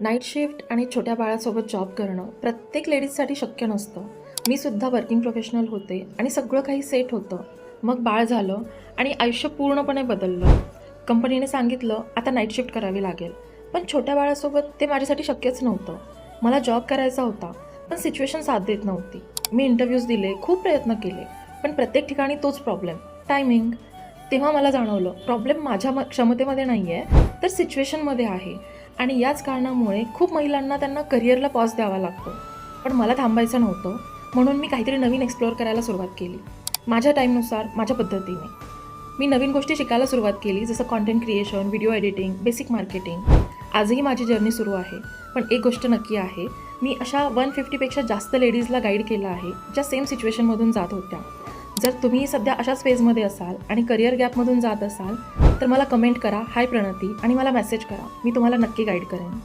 Night shift आणि छोट्या बाळासोबत job करणं प्रत्येक लेडीजसाठी शक्य नसतं. मी सुद्धा वर्किंग प्रोफेशनल होते आणि सगळं काही सेट होतं. मग बाळ झालं आणि आयुष्य पूर्णपणे बदललं. कंपनीने सांगितलं आता नाईट शिफ्ट करावी लागेल. पण छोट्या बाळासोबत ते माझ्यासाठी शक्यच नव्हतं. मला जॉब करायचा होता, पण सिच्युएशन साथ देत नव्हती. मी इंटरव्ह्यूज दिले, खूप प्रयत्न केले, पण प्रत्येक ठिकाणी तोच प्रॉब्लेम, टायमिंग. तेव्हा मला जाणवलं प्रॉब्लेम माझ्या क्षमतेमध्ये नाही आहे, तर सिच्युएशनमध्ये आहे. आणि याच कारणामुळे खूप महिलांना त्यांना करिअरला पॉज द्यावा लागतो. पण मला थांबायचं नव्हतं, म्हणून मी काहीतरी नवीन एक्सप्लोअर करायला सुरुवात केली. माझ्या टाईमनुसार, माझ्या पद्धतीने. मी नवीन गोष्टी शिकायला सुरुवात केली, जसं content creation, video editing, basic marketing. आजही माझी जर्नी सुरू आहे. पण एक गोष्ट नक्की आहे, मी अशा 150पेक्षा जास्त लेडीजला गाईड केलं आहे, ज्या सेम सिच्युएशनमधून जात होत्या. जर तुम्ही सध्या अशाच फेजमध्ये असाल आणि करिअर गॅपमधून जात असाल, तर मला कमेंट करा, हाय प्रणती, आणि मला मेसेज करा. मी तुम्हाला नक्की गाईड करेन.